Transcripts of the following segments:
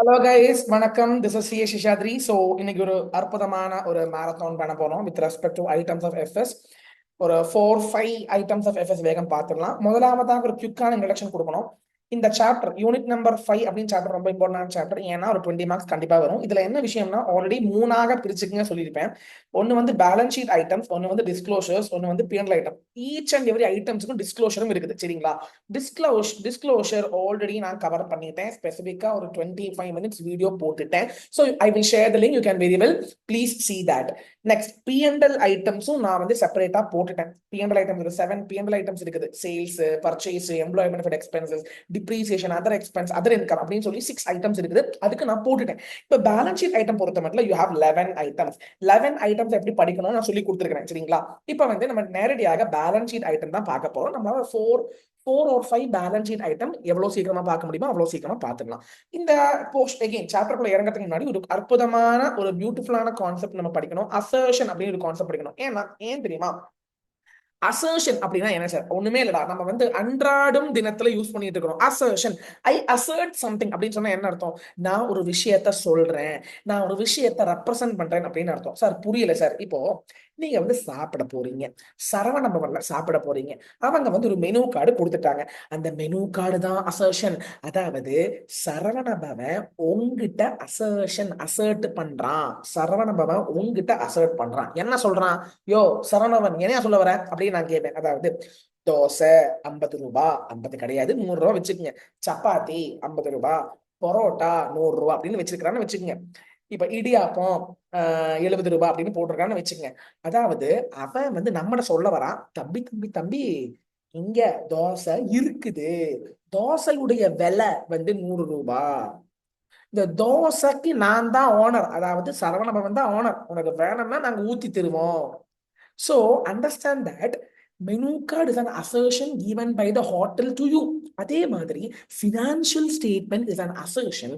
Hello guys, வணக்கம். This is CA Seshadri. So இன்னைக்கு ஒரு அற்புதமான ஒரு மேரத்தான் பண்ண போறோம் with respect to items of FS. ஒரு 4-5 ஐட்டம்ஸ் ஆஃப் எஃப்எஸ் வேகம் பார்த்துடலாம். முதலாவதாக ஒரு குயிக்கான இன்ட்ரடக்ஷன் கொடுக்கணும். இந்த சாப்டர் யூனிட் நம்பர் 5 அப்படின்னு சாப்டர் ரொம்ப இம்பார்ட்டன்ட் சாப்டர். ஏன்னா ஒரு 20 மார்க்ஸ் கண்டிப்பா வரும். இதுல என்ன விஷயம்னா ஆல்ரெடி மூணாக பிரிச்சுக்குங்க சொல்லியிருப்பேன். ஒன்னு வந்து பேலன்ஸ் ஷீட் ஐட்டம்ஸ், ஒன்னு வந்து டிஸ்க்ளோஷர்ஸ், ஒன்னு வந்து PNL item. Each and every ஐட்டம்ஸுக்கும் டிஸ்க்ளோஷரும் இருக்குது. சரிங்களா? டிஸ்க்ளோஷர் ஆல்ரெடி நான் கவர் பண்ணிட்டேன். ஸ்பெசிஃபிக்கா ஒரு 25 minutes வீடியோ போட்டுட்டேன். So I will share the link. You can very well please see that. Next PNL ஐட்டம்ஸும் நான் வந்து செப்பரேட்டா போட்டுட்டேன். பிஎன்எல் ஐட்டம்ஸ் 7 பிஎன்எல் ஐட்டம்ஸ் இருக்குது. Sales, purchase, employee benefit expenses, depreciation, other expense, other income அப்படின்னு சொல்லி 6 items இருக்குது. அதுக்கு நான் போட்டுட்டேன். இப்போ பேலன்ஸ் ஷீட் ஐட்டம் பொறுத்த மட்டும் யூ ஹேவ் 11 ஐட்டம்ஸ். 11 ஐட்டம்ஸ் எப்படி படிக்கணும்னு நான் சொல்லி கொடுத்துருக்கேன். சரிங்களா? இப்போ வந்து நம்ம நேரடியாக பேலன்ஸ் ஷீட் ஐட்டம் தான் பார்க்க போறோம். நம்ம 4 or 5 பேலன்ஸ் ஷீட் ஐட்டம் எவ்வளவு சீக்கிரமா பார்க்க முடியுமோ அவ்வளவு சீக்கிரமா பார்த்துக்கலாம். இந்த போஸ்ட் அகைன் சாப்டர்க்குள்ள இறங்கறதுக்கு முன்னாடி ஒரு அற்புதமான ஒரு பியூட்டிஃபுல்லான கான்செப்ட் நம்ம படிக்கணும். அசர்ஷன் அப்படின்னு ஒரு கான்செப்ட் படிக்கணும். ஏன் தெரியுமா? அசர்ஷன் அப்படின்னா என்ன சார்? ஒண்ணுமே இல்லடா, நம்ம வந்து அன்றாடம் தினத்துல யூஸ் பண்ணிட்டு இருக்கிறோம். அசர்ஷன், ஐ அசர்ட் சம்திங் அப்படின்னு சொன்னா என்ன அர்த்தம்? நான் ஒரு விஷயத்த சொல்றேன், நான் ஒரு விஷயத்த ரெப்ரசென்ட் பண்றேன் அப்படின்னு அர்த்தம். சார் புரியல சார். இப்போ நீங்க வந்து சாப்பிட போறீங்க, சரவண பவன்ல சாப்பிட போறீங்க. அவங்க வந்து ஒரு மெனு கார்டு கொடுத்துட்டாங்க. அந்த மெனு கார்டு தான் அசர்ஷன். அதாவது சரவண பவன் உங்ககிட்ட அசர்ட் பண்றான். சரவண பவன் உங்ககிட்ட அசர்ட் பண்றான். என்ன சொல்றான்? யோ சரவணவன் என்ன சொல்ல வர அப்படின்னு நான் கேட்பேன். அதாவது தோசை 50 ரூபாய், 50 கிடையாது 100 ரூபாய் வச்சுக்கோங்க. சப்பாத்தி 50 ரூபாய், பரோட்டா 100 ரூபாய் அப்படின்னு வச்சிருக்கிறான்னு வச்சுக்கோங்க. இப்ப இடியாப்பம் 70 ரூபாய் அப்படின்னு போட்டிருக்கான்னு வச்சுக்கோங்க. அதாவது அவன் வந்து நம்மட சொல்ல வரான், தம்பி தம்பி தம்பி, இங்க தோசை இருக்குது, தோசையுடைய விலை வந்து 100 ரூபாய். இந்த தோசைக்கு நான் தான் ஓனர், அதாவது சரவணபவன் தான் ஓனர். உனக்கு வேணும்னா நாங்க ஊத்தி தருவோம். So understand that menu card is an assertion given by the hotel to you. அதே மாதிரி financial statement is an assertion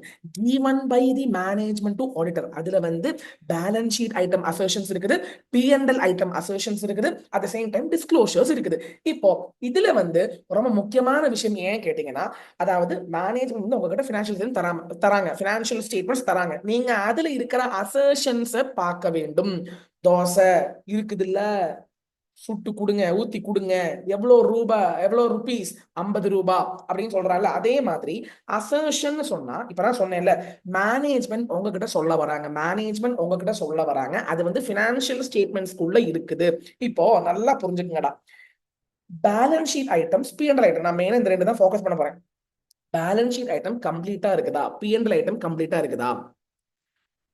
given by the management to auditor. அதுல வந்து balance sheet item assertions இருக்குது, P&L item assertions இருக்குது, at the same time disclosures இருக்குது. இப்போ இதுல வந்து ரொம்ப முக்கியமான விஷயம் ஏன் கேட்டீங்கன்னா, அதாவது மேனேஜ்மெண்ட் வந்து உங்ககிட்ட financial statement தராங்க, financial statements தராங்க. நீங்க அதுல இருக்கிற assertions பார்க்க வேண்டும். தோசை இருக்குது இல்ல, சுட்டு கொடுங்க, ஊத்தி கொடுங்க, எவ்வளவு ரூபாய், எவ்வளவு ருபீஸ், 50 ரூபாய் அப்படின்னு சொல்றாங்கல்ல. அதே மாதிரி அசர்ஷன் சொன்னா, இப்பதான் சொன்னேன்ல, மேனேஜ்மெண்ட் உங்ககிட்ட சொல்ல வராங்க, மேனேஜ்மெண்ட் உங்ககிட்ட சொல்ல வராங்க, அது வந்து பினான்சியல் ஸ்டேட்மெண்ட்ஸ்குள்ள இருக்குது. இப்போ நல்லா புரிஞ்சுக்கங்கடா. Balance sheet items, PNL item, நான் மெயினா இந்த ரெண்டு தான் ஃபோக்கஸ் பண்ண போறேன். பேலன்ஸ் ஷீட் ஐட்டம் கம்ப்ளீட்டா இருக்குதா, பிஎன்எல் ஐட்டம் கம்ப்ளீட்டா இருக்குதா?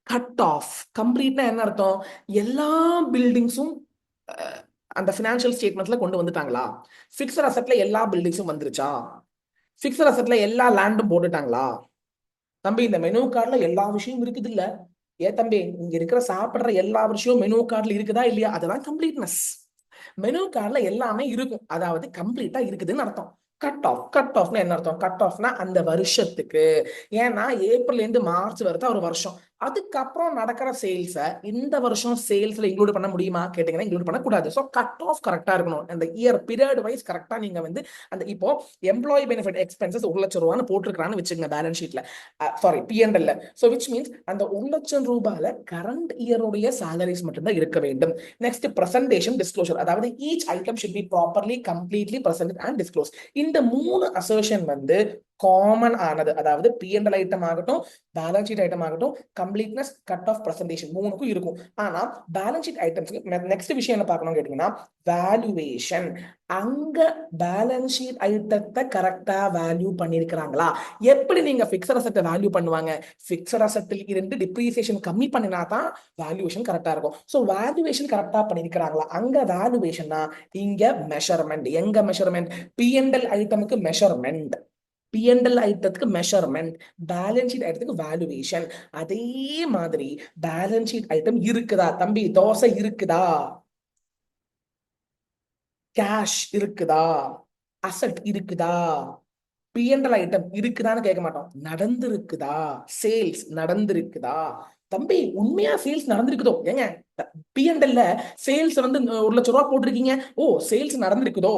கட் ஆஃப் கம்ப்ளீட்னா என்ன அர்த்தம்? எல்லா பில்டிங்ஸும் அந்த பினான்சியல் ஸ்டேட்மெண்ட்ல கொண்டு வந்துட்டாங்களா? பிக்சட் அசெட்ல எல்லா பில்டிங்ஸும் வந்துருச்சா? பிக்சட் அசெட்ல எல்லா லேண்டும் போட்டுட்டாங்களா? தம்பி இந்த மெனு கார்டுல எல்லா விஷயமும் இருக்குது இல்ல? தம்பி, இங்க இருக்கிற சாப்பிடுற எல்லா விஷயமும் மெனு கார்டுல இருக்குதா இல்லையா? அதுதான் கம்ப்ளீட்னஸ். மெனு கார்டுல எல்லாமே இருக்கும், அதாவது கம்ப்ளீட்டா இருக்குதுன்னு அர்த்தம். கட் ஆஃப்னா என்ன அர்த்தம்? கட் ஆஃப்னா அந்த வருஷத்துக்கு. ஏன்னா ஏப்ரல் இருந்து மார்ச் வரைக்கும் ஒரு வருஷம், அதுக்கப்புறம் நடக்கிற சேல்ஸை இந்த வருஷம் சேல்ஸ்ல இன்க்ளூட் பண்ண முடியுமா கேட்டீங்கன்னா இன்க்ளூட் பண்ணக்கூடாது. ஸோ கட் ஆஃப் கரெக்டா இருக்கணும். அந்த இயர் பீரியட் வைஸ் கரெக்டா நீங்க வந்து அந்த இப்போ எம்ப்ளாயி பெனிஃபிட் எக்ஸ்பென்சஸ் 1,00,000 போட்டிருக்கான்னு வச்சுங்க பேலன்ஸ் ஷீட்ல, சாரி பிஎன்எல்ல. ஸோ விச் மீன்ஸ் அந்த 1,00,000 ரூபாயில கரண்ட் இயருடைய சேலரிஸ் மட்டும்தான் இருக்க வேண்டும். நெக்ஸ்ட் பிரசன்டேஷன் டிஸ்க்ளோஷர், அதாவது each item should be properly completely presented and disclose. இந்த 3 அசர்ஷன் வந்து காமன் ஆனது. அதாவது பிஎன்எல் ஐட்டம் ஆகட்டும், பேலன்ஸ் ஷீட் ஐட்டம் ஆகட்டும், கம்ப்ளீட்னஸ், கட் ஆஃப், பிரசன்டேஷன் மூணுக்கும் இருக்கும். ஆனா பேலன்ஸ் ஷீட் ஐட்டம்ஸ்க்கு நெக்ஸ்ட் விஷயம் என்ன பார்க்கணும் கேட்டீங்கன்னா, வேல்யூவேஷன். அங்க பேலன்ஸ் ஷீட் ஐட்டத்தை கரெக்டா வேல்யூ பண்ணிருக்கிறாங்களா? எப்படி நீங்க பிக்சட் அசெட்டை வேல்யூ பண்ணுவாங்க? பிக்சட் அசெட்டில் இருந்து டிப்ரீசியேஷன் கம்மி பண்ணினா தான் வேல்யூவேஷன் கரெக்டா இருக்கும். ஸோ வேல்யூவேஷன் கரெக்டா பண்ணிருக்கிறாங்களா? அங்க வேல்யூவேஷன்னா இங்க மெஷர்மெண்ட். எங்க மெஷர்மெண்ட்? பிஎன்எல் ஐட்டமுக்கு மெஷர்மெண்ட், பிஎன்எல் ஐட்டத்துக்கு மெஷர்மெண்ட், பேலன்ஸ் ஷீட் ஐட்டத்துக்கு வேல்யூவேஷன். அதே மாதிரி பேலன்ஸ் ஷீட் ஐட்டம் இருக்குதா? தம்பி தோசை இருக்குதா, கேஷ் இருக்குதா, அசட் இருக்குதா, பிஎன்எல் ஐட்டம் இருக்குதான்னு கேட்க மாட்டோம், நடந்திருக்குதா, சேல்ஸ் நடந்திருக்குதா? தம்பி உண்மையா சேல்ஸ் நடந்திருக்குதோ? ஏங்க பிஎன்எல்ல சேல்ஸ் வந்து 1,00,000 ரூபாய் போட்டிருக்கீங்க, ஓ சேல்ஸ் நடந்திருக்குதோ?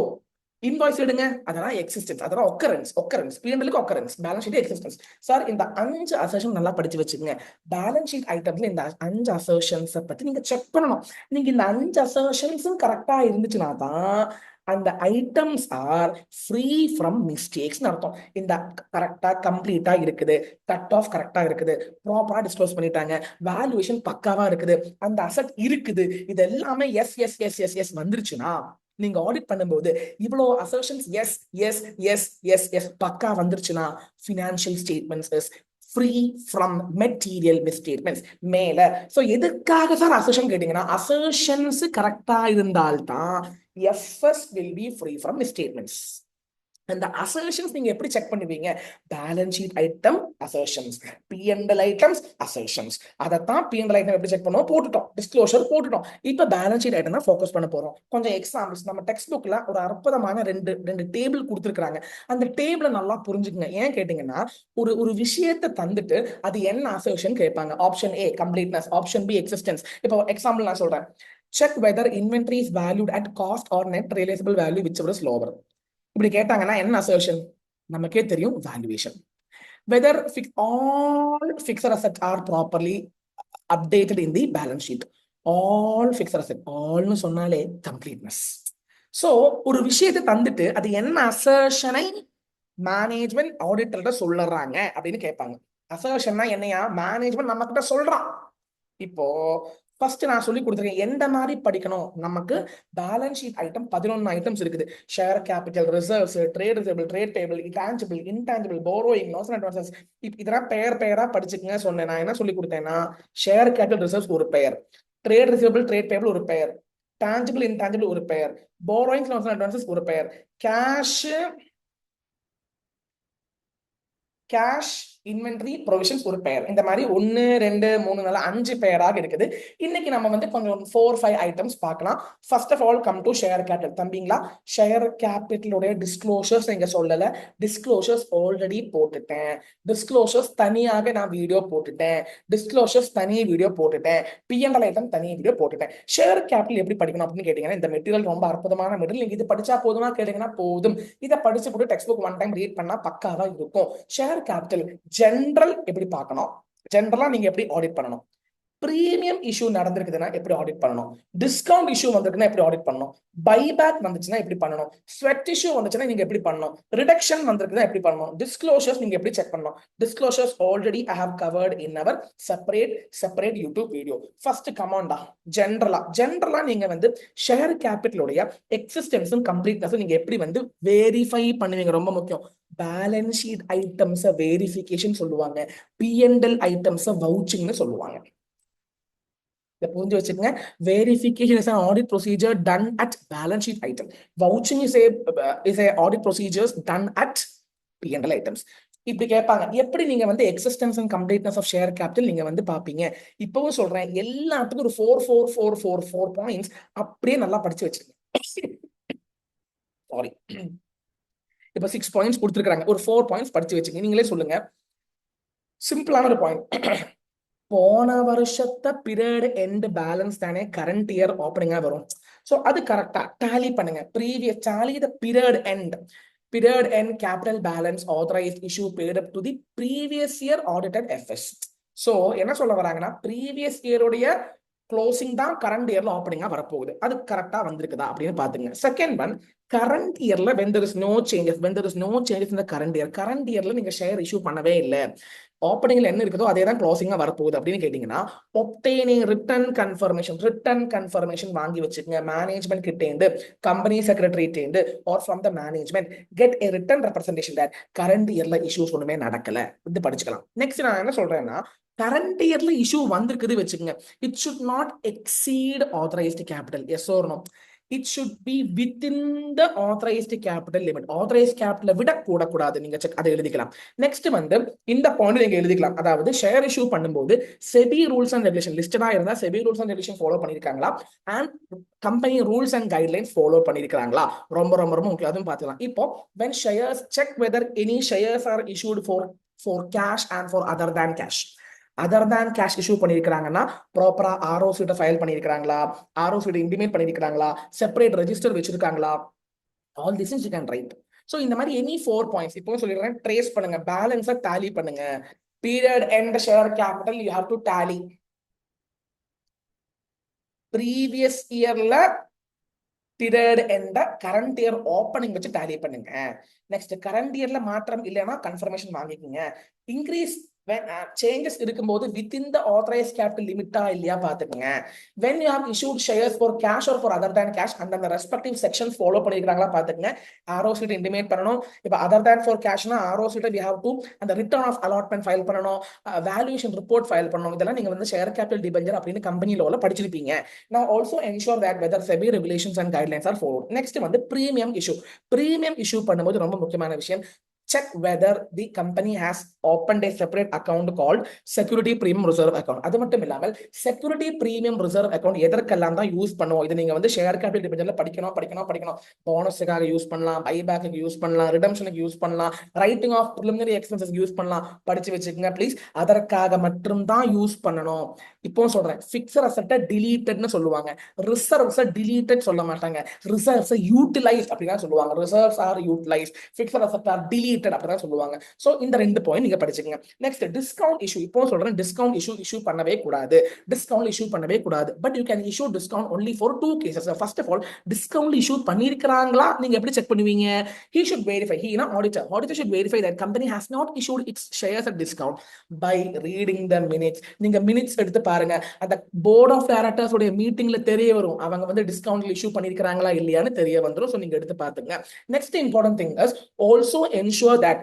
இன்வாய்ஸ் எடுங்க, அதெல்லாம் எக்ஸிஸ்டன்ஸ், அதெல்லாம் ஒக்கரன்ஸ் பிஎன்எலுக்கு ஒக்கரன்ஸ், பேலன்ஸ் ஷீட் எக்ஸிஸ்டன்ஸ். சார் இந்த 5 அசர்ஷன் நல்லா படிச்சு வச்சுக்கோங்க. பேலன்ஸ் ஷீட் ஐட்டம்ல இந்த 5 அசர்ஷன்ஸை பத்தி நீங்க செக் பண்ணணும். நீங்க இந்த 5 அசர்ஷன்ஸும் கரெக்டா இருந்துச்சுன்னா தான் அந்த items are free from mistakes அர்த்தம். இந்த கரெக்டா கம்ப்ளீட்டா இருக்குது, கட் ஆஃப் கரெக்டா இருக்குது, ப்ராப்பரா டிஸ்க்ளோஸ் பண்ணிட்டாங்க, வேல்யூவேஷன் பக்காவா இருக்குது, அந்த அசெட் இருக்குது, இது எல்லாமே yes yes yes yes yes வந்துருச்சுன்னா நீங்க ஆடிட் பண்ணும்போது இவ்வளோ assertions yes yes yes yes yes பக்கா வந்துருச்சுன்னா financial statements is free from material misstatements மேல. சோ எதுக்காக சார் அசர்ஷன் கேட்டீங்கன்னா, அசர்ஷன்ஸ் கரெக்டா இருந்தால்தான் FS will be free from misstatements. அந்த அசர்ஷன்ஸ் நீங்க எப்படி செக் பண்ணுவீங்க? Balance sheet item assertions, PNL items assertions. அதைத்தான் பிஎன்எல் ஐட்டம் எப்படி செக் பண்ணுவோம்? போட்டுட்டோம், டிஸ்க்ளோஷர் போட்டுட்டோம். இப்ப பேலன்ஸ் ஷீட் ஐட்டம் தான் ஃபோக்கஸ் பண்ண போறோம். கொஞ்சம் எக்ஸாம்பிள்ஸ் நம்ம டெக்ஸ்ட் புக்ல ஒரு அற்புதமான ரெண்டு டேபிள் கொடுத்துருக்காங்க. அந்த டேபிளை நல்லா புரிஞ்சுக்கங்க. ஏன் கேட்டீங்கன்னா, ஒரு விஷயத்தை தந்துட்டு அது என்ன அசர்ஷன் கேட்பாங்க. Option A completeness, option B existence. இப்போ எக்ஸாம்பிள் நான் சொல்றேன். Check whether inventory is valued at cost or net realisable value whichever is lower. இப்படி கேட்டாங்கன்னா என்ன அசர்ஷன்? நமக்கே தெரியும், valuation. Whether all fixed assets are properly updated in the balance sheet. all fixed assets, ஆல்னு சொன்னாலே completeness. So ஒரு விஷயத்தை தந்துட்டு அது என்ன அசர்ஷனை மேனேஜ்மெண்ட் ஆடிட்டர்கிட்ட சொல்லுறாங்க அப்படின்னு கேட்பாங்க. அசர்ஷன்னா என்னையா? மேனேஜ்மெண்ட் நம்ம கிட்ட சொல்றான். இப்போ ஃபர்ஸ்ட் நான் சொல்லி கொடுத்துருக்கேன் எந்த மாதிரி படிக்கணும். நமக்கு பேலன்ஸ் ஷீட் ஐட்டம் 11 ஐட்டம்ஸ் இருக்குது. Share capital, reserves, trade receivables, trade payables, tangible, intangible, borrowing, loans and advances. இதெல்லாம் பெயரா படிச்சுக்கங்க சொன்னேன். நான் என்ன சொல்லி கொடுத்தேன்னா, ஷேர் கேபிட்டல் ரிசர்வ்ஸ் ஒரு பெயர், ட்ரேட் ரிசர்வபிள், ட்ரேட் பேபிள் ஒரு பெயர், டான்ஜிபிள், இன்டான்ஜிபிள் ஒரு பெயர், போரோயிங், நோஸ் அண்ட் அட்வான்சஸ் ஒரு பெயர், கேஷ் இன்வென்டரி ப்ரொவிஷன்ஸ் ஒரு பெயர். இந்த மாதிரி 1 2 3 4 5 பெயராக இருக்குது. இன்னைக்கு நம்ம வந்து கொஞ்சம் 4-5 ஐட்டம்ஸ் பார்க்கலாம். First of all come to share capital. தம்பிங்களா, ஷேர் கேபிட்டலுடைய டிஸ்க்ளோஷர்ஸ் இங்க சொல்லல. டிஸ்க்ளோஷர்ஸ் ஆல்ரெடி போட்டுட்டேன். டிஸ்க்ளோஷர்ஸ் தனியாக நான் வீடியோ போட்டுட்டேன். டிஸ்க்ளோஷர்ஸ் தனி வீடியோ போட்டுட்டேன். பிஎன்எல் ஐட்டம் தனி வீடியோ போட்டுட்டேன். ஷேர் கேபிட்டல் எப்படி படிக்கணும் அப்படின்னு கேட்டீங்கன்னா, இந்த மெட்டீரியல் ரொம்ப அற்புதமான மெட்டீரியல். நீங்க இது படிச்சா போதுமா கேட்டீங்கன்னா போதும். இதை படிச்சு போட்டு text book one time read பண்ணா பக்காவா இருக்கும். ஷேர் கேபிட்டல் ஜெனரல் எப்படி பார்க்கணும், ஜெனரலா நீங்க எப்படி ஆடிட் பண்ணணும், பிரீமியம் இஷ்யூ நடந்திருக்குதுன்னா எப்படி ஆடிட் பண்ணணும், டிஸ்கவுண்ட் இஷ்யூ வந்திருக்குன்னா எப்படி ஆடிட் பண்ணணும், பைபேக் வந்துச்சுன்னா எப்படி பண்ணணும், ஸ்வெட் இஷ்யூ வந்துச்சுன்னா நீங்க எப்படி பண்ணணும், ரிடக்ஷன் வந்திருக்குன்னா எப்படி பண்ணணும், டிஸ்க்ளோஷர்ஸ் நீங்க எப்படி செக் பண்ணணும். Disclosures already I have covered in our separate YouTube video. First கமாண்டா ஜெனரலா நீங்க வந்து ஷேர் கேபிட்டலுடைய எக்ஸிஸ்டன்ஸும் கம்ப்ளீட்னஸும் நீங்க எப்படி வந்து வெரிஃபை பண்ணுவீங்க? ரொம்ப முக்கியம். பேலன்ஸ் ஷீட் ஐட்டம்ஸ் வெரிஃபிகேஷன் சொல்லுவாங்க, பிஎன்எல் ஐட்டம்ஸ் வவுச்சிங்னு சொல்லுவாங்க. புரிஞ்சு வச்சுக்கோங்க. Verification is an audit procedure done at balance sheet item. Vouching is a audit procedures done at P&L items. இப்படி கேட்பாங்க. எப்படி நீங்க வந்து existence and completeness of share capital நீங்க வந்து பாப்பீங்க? இப்பவும் சொல்றேன், எல்லாத்துக்கும் ஒரு 4 பாயிண்ட்ஸ் அப்படியே நல்லா படிச்சு வச்சிருக்கேன். சாரி, இப்ப 6 பாயிண்ட்ஸ் கொடுத்துருக்காங்க. ஒரு 4 பாயிண்ட்ஸ் படிச்சு வச்சுங்க. நீங்களே சொல்லுங்க. சிம்பிளான ஒரு பாயிண்ட். போன வருஷத்தை பீரியட் எண்ட் பேலன்ஸ் தானே கரண்ட் இயர் ஓப்பனிங்கா வரும். சோ அது கரெக்டா டாலி பண்ணுங்க. Previous tally the period end capital balance authorised issue paid up to the previous year audited FS. So என்ன சொல்ல வராங்கன்னா, ப்ரீவியஸ் இயருடைய க்ளோசிங் தான் கரண்ட் இயர்ல ஓப்பனிங்கா வரப்போகுது. அது கரெக்டா வந்திருக்குதா அப்படின்னு பாத்துங்க. செகண்ட் ஒன், கரண்ட் இயர்ல when there is no changes in the current yearல நீங்க ஷேர் இஷ்யூ பண்ணவே இல்லை, ஓப்பனிங்ல என்ன இருக்குதோ அதே தான் க்ளோசிங்கா வரப்போகுது அப்படின்னு கேட்டீங்கன்னா, obtaining written confirmation வாங்கி வச்சுக்கோங்க. மேனேஜ்மெண்ட் கிட்ட இருந்து, கம்பெனி செக்ரட்டரி இருந்து, or from the management get a written representation that current இயர்ல இஷ்யூஸ் ஒண்ணுமே நடக்கல. இது படிச்சுக்கலாம். நெக்ஸ்ட் நான் என்ன சொல்றேன்னா, கரண்ட் இயர்ல இஷ்யூ வந்திருக்குது வச்சுக்கோங்க, it should not exceed authorized capital. Yes or no? It should be within the authorized capital limit. authorized capital விட கூடக்கூடாது. நீங்க செக் அதை எழுதிக்கலாம். நெக்ஸ்ட் வந்து இந்த பாயிண்ட் நீங்க எழுதிக்கலாம். அதாவது ஷேர் இஷ்யூ பண்ணும்போது செபி ரூல்ஸ் அண்ட் ரெகுலேஷன் லிஸ்டடா இருந்தா SEBI rules and regulation follow பண்ணிருக்காங்களா, and company rules and guidelines follow பண்ணிருக்காங்களா, ரொம்ப ரொம்ப ரொம்ப முக்கியம். அதுவும் பார்த்துக்கலாம். இப்போ when shares, check whether any shares are issued for cash and for other than cash issue பண்ணிருக்காங்கன்னா ப்ராப்பரா ஆர்ஓ சீட்டை ஃபைல் பண்ணிருக்காங்களா, ஆர்ஓ சீட்டை இன்டிமேட் பண்ணிருக்காங்களா, செப்பரேட் ரெஜிஸ்டர் வச்சிருக்காங்களா, all this is you can write. So இந்த மாதிரி எனி 4 பாயிண்ட்ஸ் இப்போ சொல்லிடுறேன், ட்ரேஸ் பண்ணுங்க, பேலன்ஸை டேலி பண்ணுங்க. Period end share capital you have to tally. Previous இயர்ல period end current year opening வச்சு டேலி பண்ணுங்க. நெக்ஸ்ட் கரண்ட் இயர்ல மாற்றம் இல்லைன்னா கன்ஃபர்மேஷன் வாங்கிக்கோங்க. இன்க்ரீஸ் சேஞ்சஸ் இருக்கும்போது வித்தின் த ஆத்தரைஸ்ட் கேபிட்டல் லிமிட்டா இல்லையா பாத்துக்கங்க. when you have issued shares for cash or for other than cash அந்த ரெஸ்பெக்டிவ் செக்ஷன் ஃபாலோ பண்ணிருக்காங்களா பாத்துக்கங்க. ஆரோ ஷீட் இன்டிமேட் பண்ணணும். இப்போ அதர் தேன் ஃபார் கேஷ்னா ROC we have to அந்த ரிட்டர்ன் ஆஃப் அலாட்மெண்ட் ஃபைல் பண்ணணும், வேல்யூஷன் ரிப்போர்ட் ஃபைல் பண்ணணும். இதெல்லாம் நீங்க வந்து ஷேர் கேபிட்டல் டிபெஞ்சர் அப்படின்னு கம்பெனி லோல படிச்சிருப்பீங்க. now also ensure that whether SEBI regulations and guidelines are followed. next வந்து பிரீமியம் இஷ்யூ. பிரீமியம் இஷ்யூ பண்ணும்போது ரொம்ப முக்கியமான விஷயம், check whether the company has opened a separate account called security premium reserve account. அது மட்டும் இல்லாமல் security premium reserve account எதற்கெல்லாம் தான் use பண்ணுவோம், இது நீங்க வந்து ஷேர் கேபிட்டல் டிபெஞ்சர்ல படிக்கணும். போனஸுக்காக யூஸ் பண்ணலாம், பைபேக்கு யூஸ் பண்ணலாம், ரிடம்ஷனுக்கு யூஸ் பண்ணலாம், writing off preliminary expenses use பண்ணலாம். படிச்சு வச்சுக்கோங்க ப்ளீஸ். அதற்காக மட்டும் தான் யூஸ் பண்ணணும். இப்போ சொல்றேன், ஃபிக்ஸட் அசெட்டை டிலீட்டட்னு சொல்லுவாங்க, ரிசர்வ்ஸை டிலீட்டட் சொல்ல மாட்டாங்க, ரிசர்வ்ஸை யூட்டிலைஸ் அப்படிதான் சொல்லுவாங்க. Reserves are utilise, fixed asset are deleted அப்படிதான் சொல்லுவாங்க. சோ இந்த 2 பாயிண்ட் நீங்க படிச்சுக்கங்க. Next discount issue. இப்போ சொல்றேன், டிஸ்கவுண்ட் இஷ்யூ பண்ணவே கூடாது. டிஸ்கவுண்ட் இஷ்யூ பண்ணவே கூடாது. But you can issue discount only for 2 cases. First of all, discount issue பண்ணிருக்காங்களா நீங்க எப்படி செக் பண்ணுவீங்க? He should verify, he na auditor should verify that company has not issued its shares at discount by reading the minutes. நீங்க minutes எடுத்து பாருங்க, அந்த board of directors உடைய மீட்டிங்ல தெரிய வரும் அவங்க வந்து டிஸ்கவுண்ட் இஷ்யூ பண்ணிருக்காங்களா இல்லையான்னு தெரிய வந்துரும். சோ நீங்க எடுத்து பாத்துங்க. Next important thing is also ensure that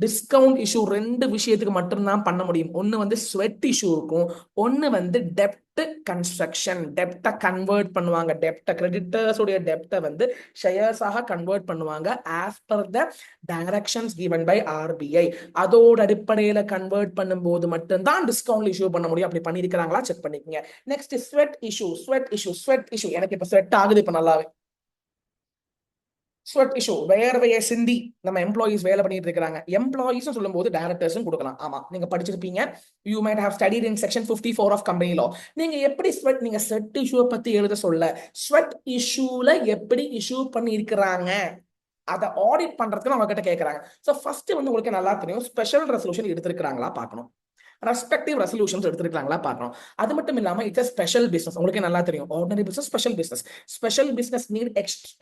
discount issue 2 விஷயத்துக்கு மட்டும்தான் பண்ண முடியும். ஒன்னு வந்து ஸ்வெட் இஷ்யூ இருக்கும், ஒன்னு வந்து டெப்ட் கன்ஸ்ட்ரக்ஷன். டெப்டை கன்வெர்ட் பண்ணுவாங்க, டெப்டை கிரெடிட்டர்ஸ் உடைய டெப்டை வந்து ஷேர்ஸாக கன்வெர்ட் பண்ணுவாங்க as per the directions given by RBI. அதோட அடிப்படையில கன்வெர்ட் பண்ணும்போது மட்டும்தான் டிஸ்கவுண்ட் இஷ்யூ பண்ண முடியும். அப்படி பண்ணிருக்காங்களா செக் பண்ணிக்கங்க. Next sweat issue. எனக்கு இப்ப ஸ்வெட் ஆகுது இப்ப நல்லாவே. ஸ்வெட் இஷ்யூ, வேர்வையை சிந்தி நம்ம எம்ப்ளாயிஸ் வேலை பண்ணிட்டு இருக்காங்க. எம்ப்ளாயிஸ் சொல்லும் போது டைரக்டர்ஸும் கொடுக்கலாம். ஆமா, நீங்க படிச்சிருப்பீங்க, you might have studied in section 54 of company law. நீங்க எப்படி ஸ்வெட், நீங்க ஸ்வெட் இஷ்யூ பத்தி எழுத சொல்ல, ஸ்வெட் இஷ்யூல எப்படி இஷ்யூ பண்ணி இருக்கிறாங்க அதை ஆடிட் பண்றதுக்கு அவங்க கிட்ட கேட்கறாங்க. சோ ஃபர்ஸ்ட் வந்து உங்களுக்கு நல்லா தெரியும், ஸ்பெஷல் ரெசல்யூஷன் எடுத்திருக்காங்களா பார்க்கணும், ரெஸ்பெக்டிவ் ரெசல்யூஷன்ஸ் எடுத்துருக்காங்களா பார்க்கணும். அது மட்டும் இல்லாம இட்ஸ் ஸ்பெஷல் பிசினஸ், உங்களுக்கு நல்லா தெரியும், ordinary business, special business need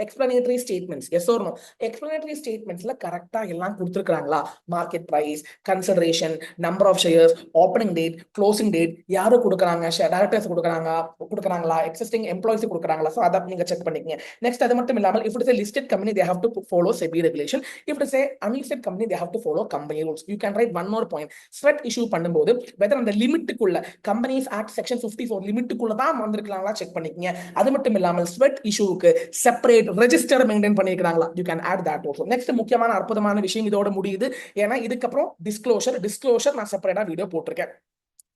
explanatory statements. Yes or no? Explanatory ஸ்டேட்மெண்ட்ஸ்ல கரெக்டா எல்லாம் கொடுத்துருக்காங்களா? Market price, consideration, number of shares, opening date, closing date, யாரு கொடுக்குறாங்க, டைரக்டர்ஸ் கொடுக்குறாங்களா, எக்ஸிஸ்டிங் எம்ப்ளாயிஸ் கொடுக்குறாங்களா? ஸோ அதை நீங்க செக் பண்ணிக்கங்க. நெக்ஸ்ட் அது மட்டும் இல்லாமல், if it is a listed company they have to follow SEBI regulation, if it is a unlisted company they have to follow company rules. You can write one more point, sweat issue பண்ணும்போது whether அந்த லிமிட்டுக்குள்ள, companies act section 54 லிமிட்டுக்குள்ள தான் வந்திருக்காங்களா check பண்ணிக்கங்க. அது மட்டும் இல்லாமல் ஸ்வெட் இஷ்யூக்கு செப்பரேட் ரெஜிஸ்டர் மெயின்டைன் பண்ணிருக்காங்களா, you can add that also. Next முக்கியமான அற்புதமான விஷயம் இதோட முடியுது. ஏன்னா இதுக்கப்புறம் டிஸ்க்ளோஷர் நான் செப்பரேட்டா வீடியோ போட்டிருக்கேன்.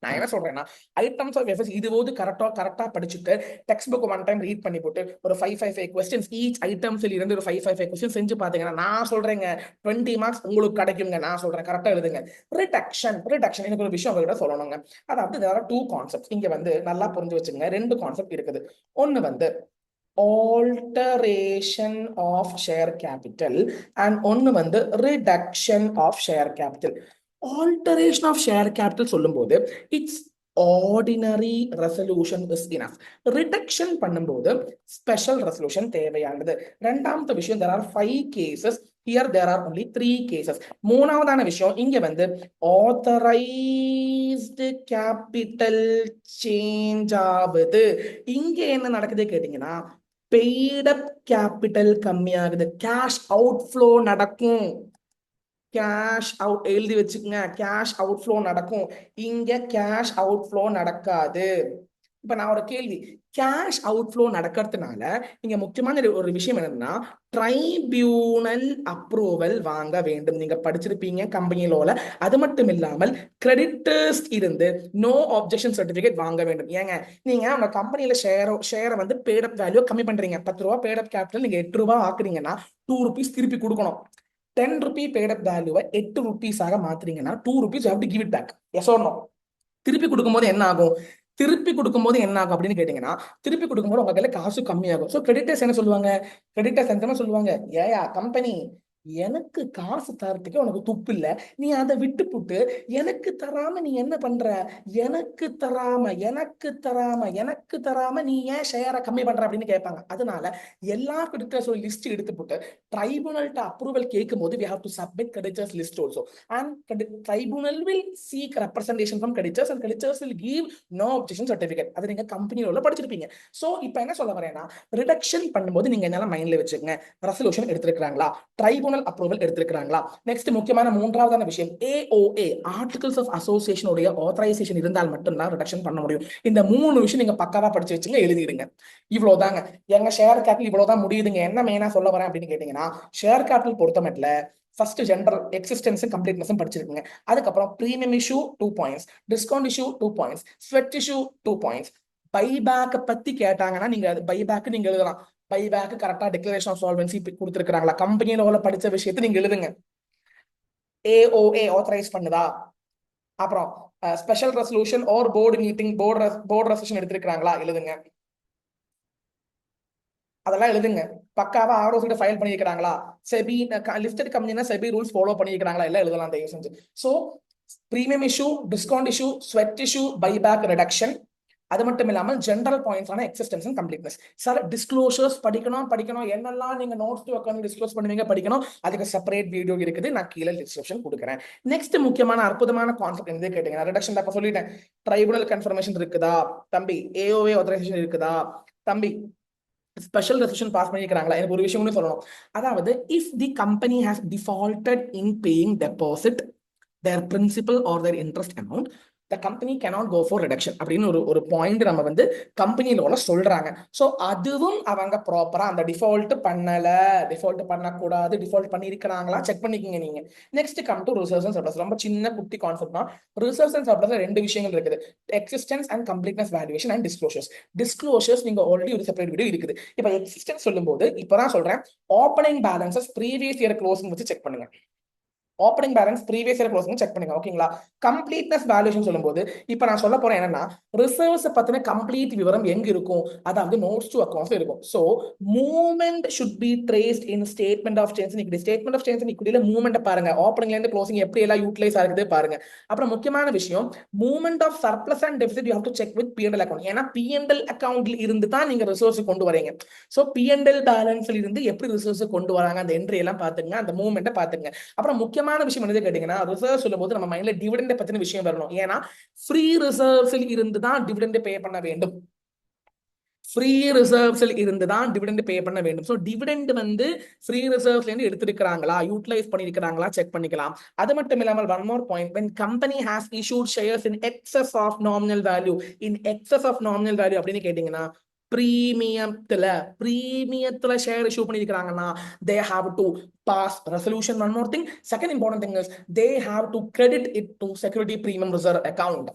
நான் என்ன சொல்றேன்னா, ஐட்டம்ஸ் ஆஃப் எஃப்எஸ் இதுவோது கரெக்டா படிச்சுட்டு text book one time read பண்ணி போட்டு ஒரு 5 கொஸ்டின்ஸ் ஈச் ஐட்டம்ஸ்ல இருந்து ஒரு 5 கொஸ்டின் செஞ்சு பாத்தீங்கன்னா, நான் சொல்றேங்க 20 மார்க்ஸ் உங்களுக்கு கிடைக்குங்க. நான் சொல்றேன் கரெக்டா எழுதுங்க. ரிடக்ஷன் எனக்கு ஒரு விஷயம் உங்ககிட்ட சொல்லணுங்க. அதாவது there are 2 கான்செப்ட்ஸ் இங்க வந்து நல்லா புரிஞ்சு வச்சுங்க. 2 கான்செப்ட் இருக்குது. ஒன்னு வந்து alteration of share capital and ஒன்னு வந்து reduction of share capital. Alteration of share capital சொல்லும் போது it's ordinary resolution is enough. Reduction பண்ணும்போது ஸ்பெஷல் ரெசல்யூஷன் தேவையானது. ரெண்டாவது விஷயம், there are 5 cases, here there are only 3 cases. மூணாவதான விஷயம், இங்க வந்து ஆத்தரைஸ்டு கேபிட்டல் சேஞ்ச் ஆகுது. இங்க என்ன நடக்குது கேட்டீங்கன்னா, பெய்ட் அப் கேபிட்டல் கம்மியாகுது, கேஷ் அவுட்ஃப்ளோ நடக்கும். கேஷ் அவுட் எழுதி வச்சுக்கோங்க, கேஷ் அவுட்ஃப்ளோ நடக்கும். இங்க கேஷ் அவுட்ஃப்ளோ நடக்காது. இப்ப நான் ஒரு கேள்வி, கேஷ் அவுட்ஃப்ளோ நடக்கிறதுனால இங்க முக்கியமான ஒரு விஷயம் என்னன்னா, ட்ரைபியூனல் அப்ரூவல் வாங்க வேண்டும். நீங்க படிச்சிருப்பீங்க கம்பெனி லோல. அது மட்டும் இல்லாமல் கிரெடிட்டர்ஸ் இருந்து நோ ஆப்ஜெக்ஷன் சர்டிபிகேட் வாங்க வேண்டும். ஏங்க, நீங்க உங்க கம்பெனில ஷேரை வந்து பேட் அப் வேல்யூ கம்மி பண்றீங்க. 10 ரூபா பேட் அப் கேபிட்டல் நீங்க 8 ரூபா ஆக்குறீங்கன்னா 2 rupees திருப்பி கொடுக்கணும். 10 rupee paid up வேல்யூவை 8 rupees ஆக மாத்துறீங்கன்னா 2 rupees you have to give it back. Yes or no? திருப்பி கொடுக்கும்போது என்ன ஆகும்? திருப்பி கொடுக்கும்போது என்ன ஆகும் அப்படின்னு கேட்டீங்கன்னா, திருப்பி கொடுக்கும்போது உங்க கையில காசு கம்மியாகும். ஸோ கிரெடிட்டர்ஸ் என்ன சொல்லுவாங்க, கிரெடிட்டர்ஸ் என்ன சொல்லுவாங்க, ஏயா கம்பெனி எனக்கு காசு தரத்துக்கு உனக்கு துப்பு இல்ல, நீ அதை விட்டுப்புட்டு எனக்கு தராம நீ என்ன பண்ற, எனக்கு தராம நீ ஏன் ஷேரை கம்மி பண்ற அப்படின்னு கேட்பாங்க. அதனால எல்லா கிரெடிட்டர்ஸோட லிஸ்ட் எடுத்து போட்டு ட்ரைபுனல்ட்ட அப்ரூவல் கேட்கும் போது we have to submit creditors list also, and tribunal will seek representation from creditors and creditors will give no objection certificate. அது நீங்க கம்பெனியோட படிச்சிருப்பீங்க. சோ இப்போ என்ன சொல்ல வரேன்னா, ரிடக்ஷன் பண்ணும்போது நீங்க என்னெல்லாம் மைண்ட்ல வச்சுக்கங்க, ரெசல்யூஷன் எடுத்திருக்காங்களா, ட்ரைபுனல் அப்ரூவல் எடுத்திருக்காங்களா, நெக்ஸ்ட் முக்கியமான மூன்றாவதான விஷயம் AOA ஆர்டிகல்ஸ் ஆஃப் அசோசியேஷன் உடைய ஆத்தரைசேஷன் இருந்தால் மட்டும்தான் ரிடக்ஷன் பண்ண முடியும். இந்த 3 விஷயம் நீங்க பக்காவா படிச்சு வச்சுங்க, எழுதிடுங்க. இவ்வளவுதாங்க எங்க ஷேர் கேபிட்டல், இவ்வளவுதான் முடியுதுங்க. என்ன மெயினா சொல்ல வரேன் அப்படின்னு கேட்டீங்கன்னா, ஷேர் கேபிட்டல் பொறுத்த மட்டும் ஃபர்ஸ்ட் ஜெனரல் எக்ஸிஸ்டன்ஸும் கம்ப்ளீட்னஸும் படிச்சிருக்கீங்க. அதுக்கப்புறம் premium issue 2 points, discount issue 2 points, sweat issue 2 points. Buyback பத்தி கேட்டாங்கன்னா நீங்க பைபேக் நீங்க எழுதலாம். பைபேக் கரெக்டா டிக்ளரேஷன் ஆஃப் சால்வன்சி கொடுத்திருக்காங்களா, கம்பெனியில படிச்ச விஷயத்தை நீங்க எழுதுங்க. AOA ஆத்தரைஸ் பண்ணுதா, அப்புறம் special resolution or board meeting board resolution எடுத்திருக்காங்களா எழுதுங்க. அதெல்லாம் எழுதுங்க. பக்காவா ஆர்ஓசி ஃபைல் பண்ணியிருக்காங்களா, செபி லிஸ்டட் கம்பெனினா செபி ரூல்ஸ் ஃபாலோ பண்ணியிருக்காங்களா, எல்லாம் எழுதலாம் தயவு செஞ்சு. So premium issue, discount issue, sweat issue, buyback reduction, அது மட்டும் இல்லாமல் ஜெனரல் பாயிண்ட்ஸான existence and completeness. Sir disclosures படிக்கணும், என்னெல்லாம் நீங்க நோட்ஸ் உட்காந்து டிஸ்க்ளோஸ் பண்ணுவீங்க படிக்கணும், அதுக்கு செப்பரேட் வீடியோ இருக்குது, நான் கீழே டிஸ்கிரிப்ஷன் கொடுக்குறேன். நெக்ஸ்ட் முக்கியமான அற்புதமான கான்செப்ட் என்ன கேட்டீங்கன்னா, ரிடக்ஷன் அப்ப சொல்லிட்டேன். ட்ரைபுனல் கன்ஃபர்மேஷன் இருக்குதா தம்பி, AOA ஆத்தரைசேஷன் இருக்குதா தம்பி, ஸ்பெஷல் ரெசல்யூஷன் பாஸ் பண்ணிக்கிறாங்களா, எனக்கு ஒரு விஷயம் சொல்லணும். அதாவது if the company has defaulted in paying deposit their principal or their interest amount, the company cannot go for reduction அப்படின்னு ஒரு பாயிண்ட் நம்ம வந்து கம்பெனியில சொல்றாங்க. ஸோ அதுவும் அவங்க ப்ராப்பரா அந்த டிஃபால்ட் பண்ணக்கூடாது, டிஃபால்ட் பண்ணிருக்கிறாங்களா செக் பண்ணிக்கங்க நீங்க. Next come to reserves and surplus. ரொம்ப சின்ன குட்டி கான்செப்ட் தான். ரிசர்வ்ஸ் அண்ட் சர்ப்ளஸ் ரெண்டு விஷயங்கள் இருக்குது, existence and completeness valuation and disclosures நீங்க ஆல்ரெடி ஒரு செப்பரேட் வீடியோ இருக்குது. இப்போ எக்ஸிஸ்டன்ஸ் சொல்லும்போது இப்பதான் சொல்றேன், opening balances previous year closing வச்சு செக் பண்ணுங்க. Opening balance previous year closing check பண்ணுங்க, ஓகேங்களா. கம்ப்ளீட்னஸ் வேல்யூஷன் சொல்லும்போது இப்போ நான் சொல்ல போறேன் என்னன்னா, ரிசர்வ்ஸ் பத்தின கம்ப்ளீட் விவரம் எங்க இருக்கும், அதாவது நோட்ஸ் டு அக்கவுண்ட்ஸ் இருக்கும். So movement should be traced in statement of change equity. Statement of change இக்விட்டியில மூவ்மெண்ட் பாருங்க, ஓப்பனிங்ல இருந்து க்ளோசிங் எப்படி எல்லாம் யூட்டிலைஸ் ஆகுது பாருங்க. அப்புறம் முக்கியமான விஷயம், movement of surplus and deficit you have to check with P&L account. ஏன்னா P&L அக்கவுண்ட்ல இருந்து தான் நீங்க ரிசர்வ்ஸ் கொண்டு வரீங்க. ஸோ P&L பேலன்ஸ்ல இருந்து எப்படி ரிசர்வ்ஸ் கொண்டு வராங்க, அந்த என்ட்ரி எல்லாம் பாத்துங்க, அந்த மூவ்மெண்ட்டை பாத்துங்க. அப்புறம் முக்கியமான விஷயம் என்ன கேட்டீங்கன்னா, ரிசர்வ் சொல்லும்போது நம்ம மைண்ட்ல டிவிடெண்ட் பத்தின விஷயம் வரணும். ஏன்னா ஃப்ரீ ரிசர்வ்ஸில் இருந்து தான் டிவிடெண்ட் பே பண்ண வேண்டும். ஃப்ரீ ரிசர்வ்ஸில் இருந்து தான் டிவிடெண்ட் பே பண்ண வேண்டும். ஸோ டிவிடெண்ட் வந்து ஃப்ரீ ரிசர்வ்ஸ்ல இருந்து எடுத்திருக்கிறாங்களா, யூட்டிலைஸ் பண்ணிருக்கிறாங்களா செக் பண்ணிக்கலாம். அது மட்டும் இல்லாமல் one more point, when company has issued shares in excess of nominal value, in excess of nominal value அப்படின்னு கேட்டீங்கன்னா, பிரீமியத்துல ஷேர் இஷ்யூ பண்ணிருக்காங்கன்னா they have to pass resolution. One more thing, second important thing is they have to credit it to security premium reserve account.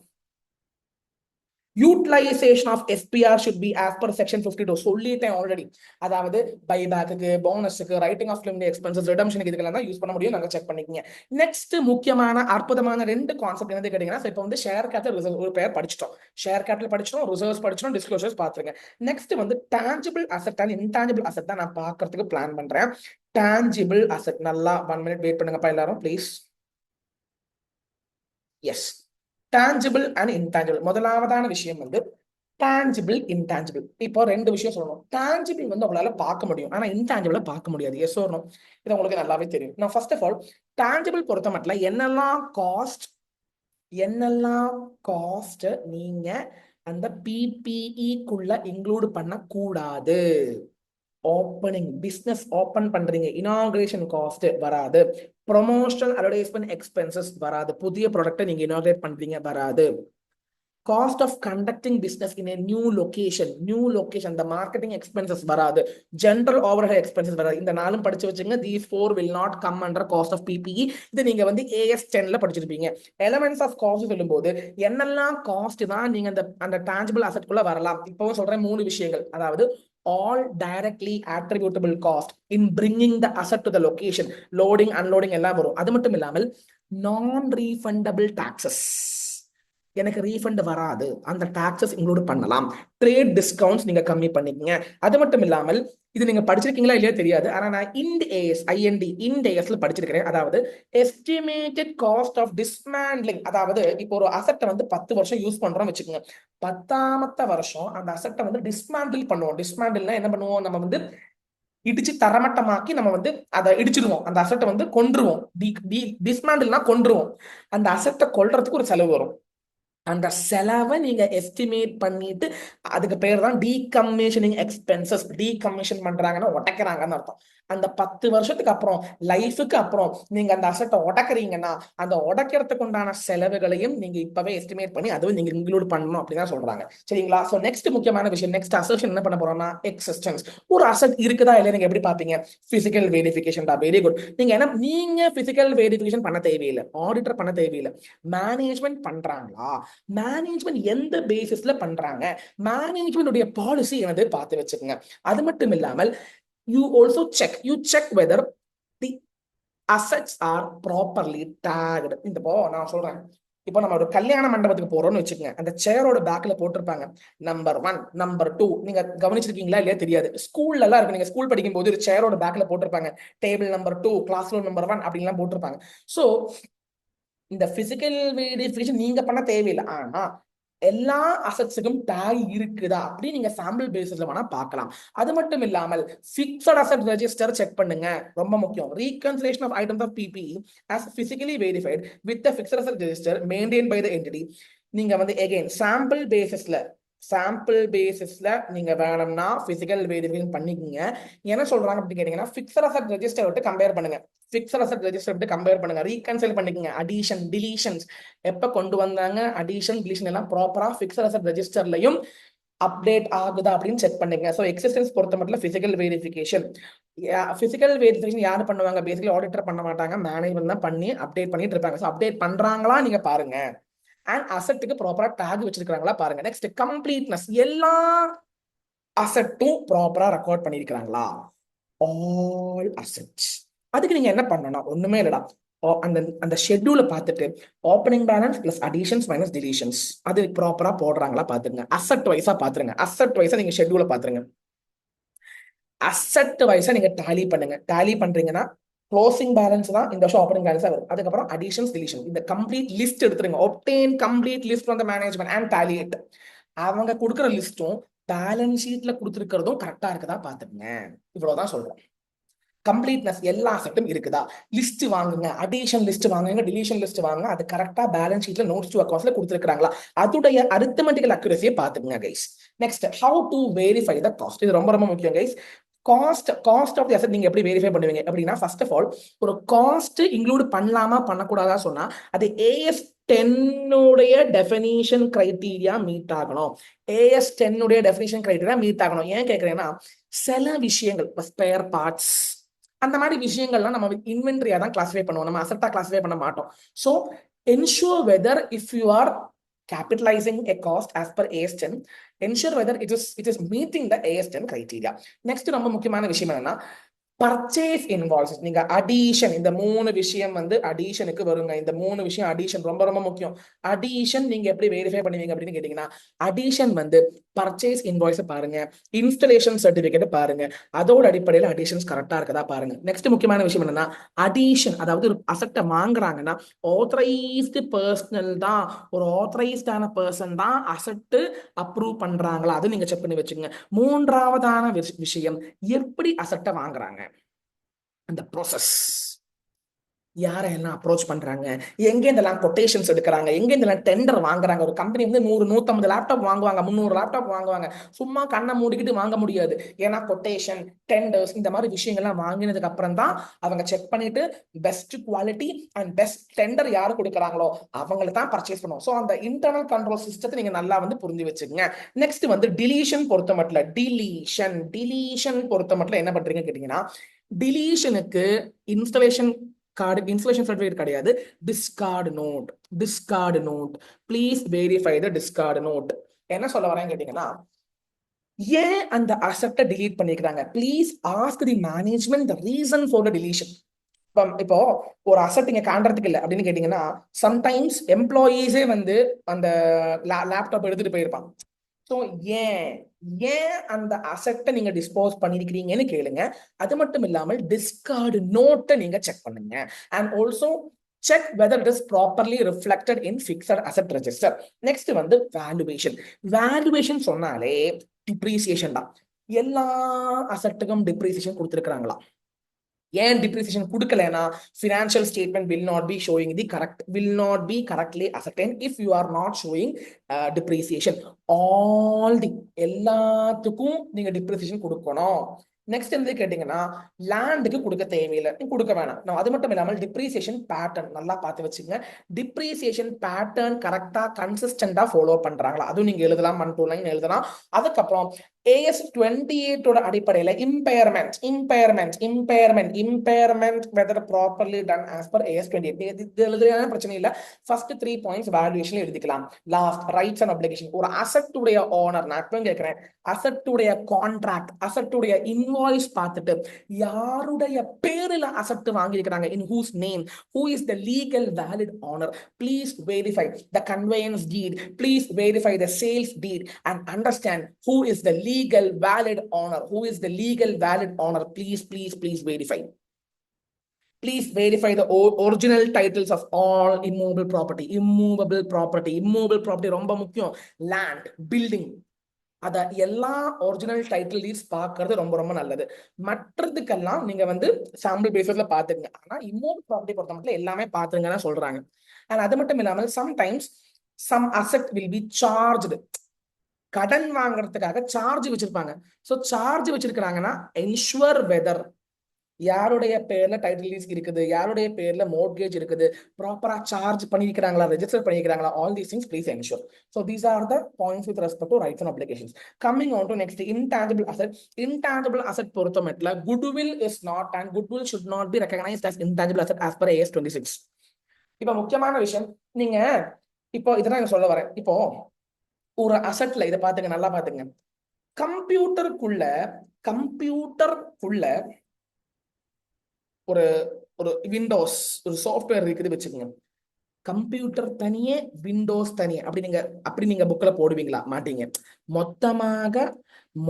Utilization of SPR should be as per section 52. சொல்லிட்டேன் already. அதாவது பைபேக்கு, போனஸுக்கு, writing off limit expenses, ரிடம்ஷனுக்கு இதுக்கெல்லாம் தான் use பண்ண முடியும். நாங்க செக் பண்ணிக்கங்க. நெக்ஸ்ட் முக்கியமான அற்புதமான ரெண்டு கான்செப்ட் என்ன கேட்டீங்கன்னா, இப்போ வந்து ஷேர் கேபிட்டல் ரிசர்வ் ஒரு பேர் படிச்சிட்டோம், ஷேர் கேபிட்டல் படிச்சிட்டோம், ரிசர்வ்ஸ் படிச்சிட்டோம், டிஸ்க்ளோசர்ஸ் பார்த்துருங்க. நெக்ஸ்ட் வந்து tangible asset and intangible asset தான் நான் பார்க்கறதுக்கு பிளான் பண்றேன். டான்ஜிபிள் அசெட், நல்லா 1 minute வெயிட் பண்ணுங்கப்பா எல்லாரும் please. Yes, tangible and intangible. முதலாவதான விஷயம் வந்து டான்ஜிபிள், இன்டான்ஜிபிள். இப்போ ரெண்டு விஷயம் சொல்லணும். டான்ஜிபிள் வந்து உங்களால பார்க்க முடியும், ஆனா இன்டான்ஜிபிள பார்க்க முடியாது. Yes or no? இது உங்களுக்கு நல்லாவே தெரியும். நான் ஃபர்ஸ்ட் ஆஃப் ஆல் டான்ஜிபிள் பொறுத்த மட்டும் என்னெல்லாம் காஸ்ட் நீங்க அந்த பிபிஇக்குள்ள இன்க்ளூட் பண்ண கூடாது. ஓப்பனிங் பிசினஸ் ஓபன் பண்றீங்க, இனாகிரேஷன் காஸ்ட் வராது, ப்ரொமோஷனல் அட்வர்டைஸ்மெண்ட் எக்ஸ்பென்சஸ் வராது, புதிய ப்ராடக்ட்டை நீங்க இனாகிரேட் பண்றீங்க வராது, cost of conducting business in a new location, the marketing expenses வராது, ஜெனரல் ஓவர்ஹெட் எக்ஸ்பென்சஸ் வராது. இந்த நாளும் படிச்சு வச்சுங்க. these four will not come under cost of PPE. இது நீங்க வந்து AS 10ல படிச்சிருப்பீங்க. எலிமெண்ட்ஸ் ஆஃப் காஸ்ட் சொல்லும்போது என்னெல்லாம் காஸ்ட் தான் நீங்க அந்த டான்ஜிபிள் அசெட் குள்ள வரலாம். இப்பவும் சொல்றேன் 3 விஷயங்கள். அதாவது all directly attributable cost in bringing the asset to the location, loading unloading எல்லாம் வரும். அது மட்டும் இல்லாமல் non refundable taxes, எனக்கு ரீஃபண்ட் வராது, அந்த டாக்ஸஸ் இன்க்ளூட் பண்ணலாம். ட்ரேட் டிஸ்கவுண்ட்ஸ் நீங்க கம்மி பண்ணிக்கங்க. அது மட்டும் இல்லாமல் இது நீங்க படிச்சிருக்கீங்களா இல்லையா தெரியாது, ஆனா நான் இண்ட் ஏஎஸ்ல படிச்சிருக்கிறேன். அதாவது எஸ்டிமேட்டட் காஸ்ட் ஆஃப் டிஸ்மேண்ட்லிங். அதாவது இப்போ ஒரு அசெட்டை வந்து 10 வருஷம் யூஸ் பண்றோம் வச்சுக்கோங்க, 10ஆமத்த வருஷம் அந்த அசெட்டை வந்து டிஸ்மேண்டில் பண்ணுவோம். டிஸ்மேண்டில்னா என்ன பண்ணுவோம், நம்ம வந்து இடிச்சு தரமட்டமாக்கி நம்ம வந்து அதை இடிச்சிடுவோம், அந்த அசெட்டை வந்து கொன்றுவோம். டிஸ்மேண்டில்னா கொன்றுவோம். அந்த அசெட்டை கொல்றதுக்கு ஒரு செலவு வரும். அந்த செலவை நீங்க எஸ்டிமேட் பண்ணிட்டு, அதுக்கு பேர் தான் டீகமிஷனிங் எக்ஸ்பென்சஸ். டீகமிஷன் பண்றாங்கன்னா உடைக்கிறாங்கன்னு அர்த்தம். அந்த 10 வருஷத்துக்கு அப்புறம், லைஃபுக்கு அப்புறம் நீங்க அந்த அசெட்டை உடைக்கிறீங்கன்னா, அந்த உடைக்கிறதுக்கு உண்டான செலவுகளையும் நீங்க இப்பவே எஸ்டிமேட் பண்ணி அதுவும் நீங்க இன்க்ளூட் பண்ணணும் அப்படின்னு சொல்றாங்க. சரிங்களா? சோ நெக்ஸ்ட் முக்கியமான விஷயம், நெக்ஸ்ட் அசர்ஷன் என்ன பண்ண போறோம்னா எக்ஸிஸ்டன்ஸ். ஒரு அசெட் இருக்குதா இல்லையா நீங்க எப்படி பாப்பீங்க? பிசிக்கல் வெரிஃபிகேஷன் தான். Very good. நீங்க பிசிக்கல் வெரிஃபிகேஷன் பண்ண தேவையில்லை, ஆடிட்டர் பண்ண தேவையில்லை, மேனேஜ்மெண்ட் பண்றாங்களா? மேனேஜ்மெண்ட் எந்த பேசிஸ்ல பண்றாங்க, மேனேஜ்மெண்ட் உடைய பாலிசி என்னது பார்த்து வச்சுக்கோங்க. அது மட்டும் இல்லாமல் you also check whether the assets are properly tagged. இந்த நான் சொல்றேன், இப்போ நம்ம ஒரு கல்யாண மண்டபத்துக்கு போறோம்னு வச்சுக்கோங்க, அந்த சேரோட பேக்ல போட்டிருப்பாங்க நம்பர் 1, நம்பர் 2. நீங்க கவனிச்சிருக்கீங்களா இல்லையா தெரியாது, ஸ்கூல்ல எல்லாம் இருக்கு. நீங்க ஸ்கூல் படிக்கும் போது ஒரு சேரோட பேக்ல போட்டிருப்பாங்க table number 2, class room number 1 அப்படின்லாம் போட்டிருப்பாங்க. சோ இந்த பிசிக்கல் வெரிஃபிகேஷன் நீங்க பண்ண தேவையில்லை, ஆனா எல்லா அசெட்ஸுக்கும் டேக் இருக்குதா அப்படி நீங்க சாம்பிள் பேசிஸ்ல வேணா பார்க்கலாம். அது மட்டும் இல்லாமல் ஃபிக்ஸட் அசெட் ரெஜிஸ்டர் செக் பண்ணுங்க, ரொம்ப முக்கியம். Reconciliation of items of PPE as physically verified with the fixed asset register maintained by the entity. நீங்க வந்து எகைன் சாம்பிள் பேசிஸ்ல நீங்க வேணும்னா பிசிக்கல் வெரிஃபிகேஷன் பண்ணிக்கோங்க. என்ன சொல்றாங்க அப்படின்னு கேட்டீங்கன்னா, ஃபிக்ஸட் அசெட் ரெஜிஸ்டர் விட்டு கம்பேர் பண்ணுங்க, ஃபிக்ஸட் அசெட் ரெஜிஸ்டர் விட்டு கம்பேர் பண்ணுங்க, ரீகன்சைல் பண்ணிக்கோங்க. அடிஷன் டிலீஷன்ஸ் எப்ப கொண்டு வந்தாங்க, அடிஷன் டிலீஷன் எல்லாம் ப்ராப்பரா ஃபிக்ஸட் அசெட் ரெஜிஸ்டர்லயும் அப்டேட் ஆகுதா அப்படின்னு செக் பண்ணுங்க. ஸோ எக்ஸிஸ்டன்ஸ் பொறுத்த மட்டும் பிசிக்கல் வெரிஃபிகேஷன் யாரு பண்ணுவாங்க? பேசிக்கலி ஆடிட்டர் பண்ண மாட்டாங்க, மேனேஜ்மெண்ட் தான் பண்ணி அப்டேட் பண்ணிட்டு இருப்பாங்க. ஸோ அப்டேட் பண்றாங்களா நீங்க பாருங்க. அண்ட் அசெட்டுக்கு ப்ராப்பரா டாக் வச்சிருக்காங்களா பாருங்க. நெக்ஸ்ட் கம்ப்ளீட்னஸ், எல்லா அசெட்டும் ப்ராப்பரா ரெக்கார்ட் பண்ணிருக்காங்களா, ஆல் அசெட்ஸ். அதுக்கு நீங்க என்ன பண்ணணும், ஒண்ணுமே இல்லடா, அந்த அந்த ஷெட்யூலை பார்த்துட்டு opening balance plus additions minus deletions அது ப்ராப்பரா போடுறாங்களா பாத்துருங்க. அசெட் வைஸா பாத்துருங்க, அசெட் வைஸா நீங்க ஷெட்யூலை பாத்துருங்க. அசெட் வைஸா நீங்க டேலி பண்ணுங்க. டேலி பண்றீங்கன்னா க்ளோசிங் பேலன்ஸ் தான் இந்த வருஷம் ஓப்பனிங் பேலன்ஸா வரும். அதுக்கப்புறம் அடிஷன்ஸ் டிலீஷன் இந்த கம்ப்ளீட் லிஸ்ட் எடுத்துருங்க. obtain complete list from the management and tally it. அவங்க கொடுக்குற லிஸ்டும் பேலன்ஸ் ஷீட்ல கொடுத்துருக்கிறதும் கரெக்டா இருக்குதா பாத்துங்க. இவ்வளவுதான் சொல்றேன். கம்ப்ளீட்னஸ், எல்லா அசெட்டும் இருக்குதா, லிஸ்ட் வாங்குங்க, அடிஷன் லிஸ்ட் வாங்குங்க, டிலீஷன் லிஸ்ட் வாங்குங்க, அது கரெக்டா பேலன்ஸ் ஷீட்ல நோட்ஸ் டு அக்கவுண்ட்ஸ்ல கொடுத்துருக்காங்களா, அதுடைய அரித்மெட்டிக்கல் அக்யூரசியை பாத்துங்க guys. Next, how to verify the cost. இது ரொம்ப ரொம்ப முக்கியம் guys. Cost of the asset நீங்க எப்படி வெரிஃபை பண்ணுவீங்க அப்படின்னா, ஃபர்ஸ்ட் ஆஃப் ஆல் ஒரு காஸ்ட் இன்க்ளூட் பண்ணலாமா பண்ணக்கூடாதா சொன்னா அது ஏஎஸ் 10 டெஃபினிஷன் கிரைட்டீரியா மீட் ஆகணும். ஏஎஸ் 10 டெஃபினிஷன் கிரைட்டீரியா மீட் ஆகணும். ஏன் கேட்கிறேன்னா, சில விஷயங்கள் ஸ்பேர் பார்ட்ஸ் அந்த மாதிரி விஷயங்கள்லாம் நம்ம இன்வென்ட்ரியா தான் கிளாஸிஃபை பண்ணுவோம், நம்ம அசெட்டா கிளாஸிஃபை பண்ண மாட்டோம். So ensure whether if you are capitalizing a cost as per AS10, ensure whether it is meeting the AS10 criteria. Next ரொம்ப முக்கியமான விஷயம் என்னன்னா, பர்ச்சேஸ் இன்வாய்ஸ். நீங்க அடிஷன், இந்த 3 விஷயம் வந்து அடிஷனுக்கு வருங்க. இந்த 3 விஷயம் அடிஷன் ரொம்ப ரொம்ப முக்கியம். அடிஷன் நீங்க எப்படி வெரிஃபை பண்ணுவீங்க அப்படின்னு கேட்டீங்கன்னா, அடிஷன் வந்து பர்ச்சேஸ் இன்வாய்ஸ் பாருங்க, இன்ஸ்டலேஷன் சர்டிபிகேட் பாருங்க, அதோட அடிப்படையில் அடிஷன்ஸ் கரெக்டா இருக்கதா பாருங்க. நெக்ஸ்ட் முக்கியமான விஷயம் என்னன்னா, அடிஷன் அதாவது ஒரு அசெட்டை வாங்குறாங்கன்னா ஆத்தரைஸ்டு பர்சனல் தான், ஒரு ஆத்தரைஸ்டான பர்சன் தான் அசெட்டு அப்ரூவ் பண்றாங்களா அது நீங்க செக் பண்ணி வச்சுக்கோங்க. மூன்றாவதான விஷயம், எப்படி அசெட்டை வாங்குறாங்க, அந்த ப்ராசஸ், யாரை எல்லாம் அப்ரோச் பண்றாங்க, எங்க இதெல்லாம் கொட்டேஷன்ஸ் எடுக்கிறாங்க, எங்க இதெல்லாம் டெண்டர் வாங்குறாங்க. ஒரு கம்பெனி வந்து 100-150 லேப்டாப் வாங்குவாங்க, 300 லேப்டாப் வாங்குவாங்க. சும்மா கண்ணை மூடிக்கிட்டு வாங்க முடியாது. ஏன்னா கொட்டேஷன், டெண்டர்ஸ் இந்த மாதிரி விஷயங்கள்லாம் வாங்கினதுக்கு அப்புறம் தான் அவங்க செக் பண்ணிட்டு best quality and best tender யாரு கொடுக்குறாங்களோ அவங்களை தான் பர்ச்சேஸ் பண்ணுவோம். ஸோ அந்த இன்டர்னல் கண்ட்ரோல் சிஸ்டத்தை நீங்க நல்லா வந்து புரிஞ்சு வச்சுக்கோங்க. நெக்ஸ்ட் வந்து டிலீஷன் பொறுத்த மட்டும், டிலீஷன் பொறுத்த மட்டும் என்ன பண்றீங்க கேட்டீங்கன்னா, டிலீஷனுக்கு இன்ஸ்டலேஷன் சர்டிபிகேட் கிடையாது, discard note. Please verify the discard note. என்ன சொல்ல வரேன்னு கேட்டீங்கன்னா, ஏன் அந்த அசெப்டை டிலீட் பண்ணிக்கிறாங்க, please ask the management the reason for the deletion. இப்போ ஒரு அசட் இங்க காண்றதுக்கு இல்லை அப்படின்னு கேட்டீங்கன்னா, சம்டைம்ஸ் எம்ப்ளாயீஸே வந்து அந்த லேப்டாப் எடுத்துட்டு போயிருப்பான். ஸோ ஏன் ஏன் அந்த அசெட்டை நீங்க டிஸ்போஸ் பண்ணிருக்கிறீங்கன்னு கேளுங்க. அது மட்டும் இல்லாமல் டிஸ்கார்டு நோட்டை நீங்க செக் பண்ணுங்க. And also check whether it is properly reflected in fixed asset register. Next வந்து வேல்யூவேஷன். வேல்யூவேஷன் சொன்னாலே டிப்ரீசியேஷன் தான். எல்லா அசெட்டுக்கும் டிப்ரீசியேஷன் கொடுத்துருக்காங்களா? ஏன் depreciation கொடுக்கலனா, financial statement will not be showing the correct, will not be correctly ascertained if you are not showing depreciation. all the எல்லாத்துக்கும் நீங்க depreciation கொடுக்கணும். Next வந்து கேட்டீங்கன்னா, லேண்டுக்கு கொடுக்க தேவையில்லை, கொடுக்க வேணாம். அது மட்டும் இல்லாமல் டிப்ரிசியேஷன் பேட்டர்ன் நல்லா பார்த்து வச்சுங்க. டிப்ரிசியேஷன் பேட்டர்ன் கரெக்டா கன்சிஸ்டன்டா ஃபாலோ பண்றாங்களா, அதுவும் நீங்க எழுதலாம். 1 to 9 எழுதலாம். அதுக்கப்புறம் AS 28 அடிப்படையில் impairment whether properly done as per AS 28. இது எழுதுறதுனால பிரச்சனை இல்லை. ஃபர்ஸ்ட் 3 பாயிண்ட்ஸ் வேல்யூவேஷன் எழுதிக்கலாம். Last rights and application. ஒரு அசெட்டுடைய ஓனர், நான் இப்போ கேட்கிறேன், அசெட்டுடைய கான்ட்ராக்ட், அசெட்டுடைய இன்வாய்ஸ் பார்த்துட்டு யாருடைய பேரில் அசெட் வாங்கியிருக்கிறாங்க, in whose name, who is the legal valid owner, please verify the conveyance deed, please verify the sales deed and understand who is the legal valid owner, who is the legal valid owner. Please verify. Please verify the original titles of all immovable property. Immovable property ரொம்ப முக்கியம். Land, building, அத எல்லா original title deeds பார்க்கறது ரொம்ப ரொம்ப நல்லது. மற்றதுக்கெல்லாம் நீங்க வந்து சாம்பிள் பேசிஸ்ல பாத்துக்கங்க. ஆனா இம்மூவபிள் ப்ராப்பர்ட்டி பொறுத்த மட்டும் எல்லாமே பாத்துங்கன்னு சொல்றாங்க. அண்ட் அது மட்டும் இல்லாமல் sometimes some asset will be charged. கடன் வாங்குறதுக்காக சார்ஜ் வச்சிருப்பாங்க. ஸோ சார்ஜ் வச்சிருக்கிறாங்கன்னா என்ஷுவர் வெதர் யாருடைய பேர்ல டைட்டில் டீட்ஸ் இருக்குது, யாருடைய பேர்ல மோர்ட்கேஜ் இருக்குது, ப்ராப்பரா சார்ஜ் பண்ணிருக்காங்களா, ரெஜிஸ்டர் பண்ணிருக்காங்களா, all these things please ensure. So these are the points with respect to rights and obligations. Coming on to next, intangible asset. Intangible asset பொறுத்த மட்டும் goodwill is not, and goodwill should not be recognized as intangible asset as per AS 26. இப்ப முக்கியமான விஷயம், நீங்க இப்போ இதெல்லாம் சொல்ல வரேன். இப்போ ஒரு அசெட்ல இதை பாத்துங்க, நல்லா பாத்துங்க. கம்ப்யூட்டருக்குள்ள ஒரு ஒரு விண்டோஸ், ஒரு சாஃப்ட்வேர் இருக்குது வச்சுக்கோங்க. கம்ப்யூட்டர் தனியே, விண்டோஸ் தனியே, அப்படி நீங்க புக்ல போடுவீங்களா? மாட்டீங்க.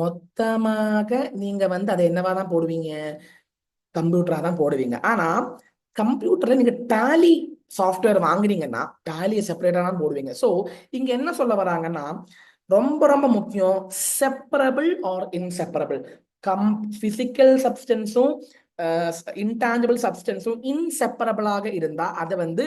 மொத்தமாக நீங்க வந்து அதை என்னவா தான் போடுவீங்க? கம்ப்யூட்டரா தான் போடுவீங்க. ஆனா கம்ப்யூட்டர்ல நீங்க டேலி சாஃப்ட்வேர் வாங்குறீங்கன்னா டேலியை செப்பரேட்டா தான் போடுவீங்க. ஸோ இங்க என்ன சொல்ல வராங்கன்னா, ரொம்ப ரொம்ப முக்கியம், செப்பரபிள் ஆர் இன்செப்பரபிள். பிசிக்கல் சப்ஸ்டன்ஸும் இன்டான்ஜிபிள் சப்ஸ்டன்ஸும் இன்செப்பரபிளாக இருந்தா அதை வந்து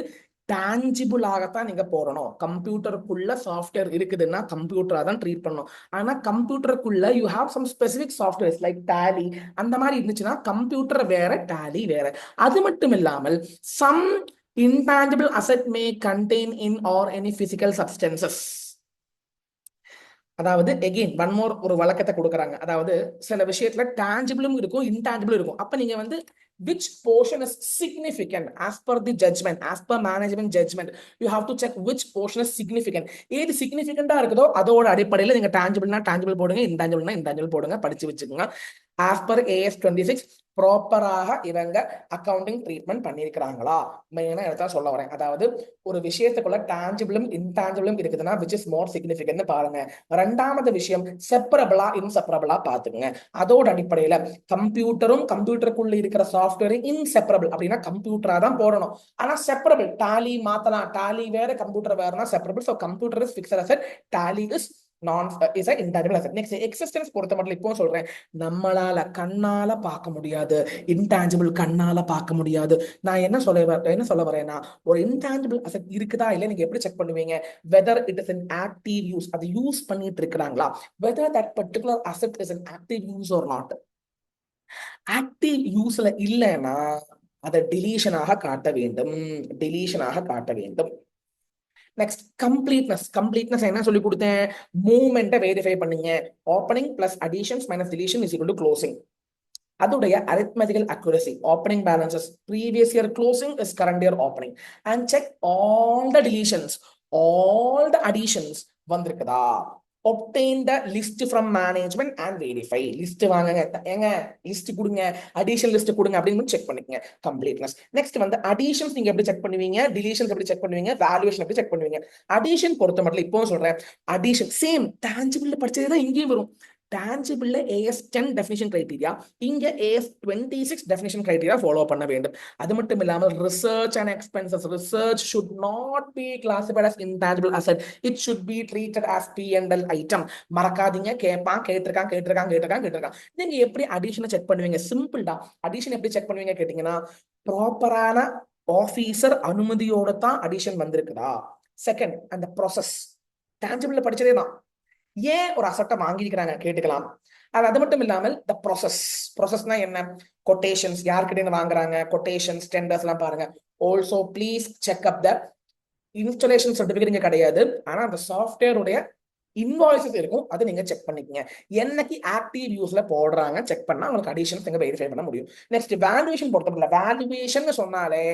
டான்ஜிபிளாகத்தான் நீங்க போடணும். கம்ப்யூட்டருக்குள்ள சாஃப்ட்வேர் இருக்குதுன்னா கம்ப்யூட்டரா தான் ட்ரீட் பண்ணணும். ஆனா கம்ப்யூட்டருக்குள்ள you have some specific softwares like tally, அந்த மாதிரி இருந்துச்சுன்னா கம்ப்யூட்டர் வேற, டேலி வேற. அது மட்டும் இல்லாமல் some intangible asset may contain in or any physical substances. அதாவது எகெயின் ஒன் மோர் ஒரு வழக்கத்தை கொடுக்குறாங்க. அதாவது சில விஷயத்துல டான்ஜிபிளும் இருக்கும், இன்டான்ஜிபிளும் இருக்கும். அப்ப நீங்க வந்து which portion is significant as per the judgment, as per management judgment, you have to check which portion is significant. ஏது சிக்னிஃபிகண்டா இருக்குதோ அதோட அடிப்படையில் நீங்க டான்ஜிபிள்னா டான்ஜிபிள் போடுங்க, இன்டான்ஜிபிள்னா இன்டான்ஜிபிள் போடுங்க, படிச்சு வச்சுக்கோங்க. as per AS 26 ப்ராப்பராக இவங்க அக்கவுண்டிங் ட்ரீட்மெண்ட் பண்ணியிருக்கிறாங்களா, மெயினா எடுத்தா சொல்ல வரேன். அதாவது ஒரு விஷயத்துக்குள்ள டான்ஜிபிளும் இன்டான்ஜிபிளும் இருக்குதுன்னா which is more significant பாருங்க. ரெண்டாவது விஷயம், செப்பரபிளா இன்செப்பரபிளா பாத்துங்க. அதோட அடிப்படையில கம்ப்யூட்டரும் கம்ப்யூட்டருக்குள்ள இருக்கிற சாஃப்ட்வேர் இன்செப்பரபிள் அப்படின்னா கம்ப்யூட்டரா தான் போடணும். ஆனா செப்பரபிள், டாலி மாத்தலாம், டாலி வேற கம்ப்யூட்டர் வேறனா separable. So computer is fixed asset, tally is is an intangible asset. Next, existence பொறுத்த மட்டும் இப்போ சொல்றேன், நம்மளால கண்ணால பார்க்க முடியாது, இன்டான்ஜிபிள் கண்ணால பார்க்க முடியாது. நான் என்ன சொல்ல வரேன்னா, ஒரு இன்டான்ஜிபிள் அசெட் இருக்குதா இல்ல நீங்க எப்படி செக் பண்ணுவீங்க? whether it is an active use, அது யூஸ் பண்ணிட்டு இருக்காங்களா, whether that particular asset is an active use or not. Active யூஸ்ல இல்லைன்னா அதை டிலீஷனாக காட்ட வேண்டும். நெக்ஸ்ட், கம்ப்ளீட்னஸ் என்ன சொல்லி கொடுத்தேன்? மூவ்மெண்ட்டை வெரிஃபை பண்ணுங்க. Opening plus additions minus deletion is equal to closing. அதோடைய arithmetical accuracy, opening balances, previous year closing is current year opening, and check all the deletions, all the additions வந்திருக்குதா. obtain the list from management and verify. List வாங்குங்க, ஏங்க list கொடுங்க, addition list கொடுங்க அப்படின்னு check பண்ணிக்கங்க. Completeness. Next வந்து additions நீங்க எப்படி check பண்ணுவீங்க, டிலீஷன்ஸ் எப்படி செக் பண்ணுவீங்க, வேல்யூவேஷன் எப்படி செக் பண்ணுவீங்க. அடிஷன் பொறுத்த மட்டும் இப்போ சொல்றேன், அடிஷன் சேம் டான்ஜிபிள் படிச்சதே தான் இங்கேயும் வரும். டான்ஜிபிள்ல AS10 டெஃபினிஷன் கிரைட்டீரியா, இங்க AS26 டெஃபினிஷன் கிரைட்டீரியா ஃபாலோ பண்ண வேண்டும். அது மட்டும் இல்லாமல் research and expenses, research should not be classified as intangible asset, it should be treated as P&L item. மறக்காதீங்க, கேட்டிருக்கான். நீங்க எப்படி அடிஷனை செக் பண்ணுவீங்க? சிம்பிள் தான். அடிஷன் எப்படி செக் பண்ணுவீங்க கேட்டீங்கன்னா, ப்ராப்பரான ஆபீசர் அனுமதியோட தான் அடிஷன் வந்திருக்குதா. செகண்ட், அந்த ப்ராசஸ் டான்ஜிபிள்ல படிச்சதே தான். ஏன் ஒரு அசட்டை வாங்கியிருக்கிறாங்க கேட்டுக்கலாம். அது மட்டும் இல்லாமல் த ப்ராசஸ்னா என்ன, கொட்டேஷன்ஸ் யார்கிட்ட வாங்குறாங்க, கொட்டேஷன்ஸ், டெண்டர்ஸ் எல்லாம் பாருங்க. Also please check up the installation certificate இங்க கிடையாது, ஆனா அந்த சாஃப்ட்வேர் உடைய இன்வாய்ஸஸ் இருக்கும், அது நீங்க செக் பண்ணிக்கங்க. என்னைக்கு ஆக்டிவ் யூஸ்ல போடுறாங்க செக் பண்ணா உங்களுக்கு அடிஷன்ஸ் நீங்க வெரிஃபை பண்ண முடியும். நெக்ஸ்ட் வேல்யூவேஷன் பொறுத்தவரை, வேல்யூவேஷன் சொன்னாலே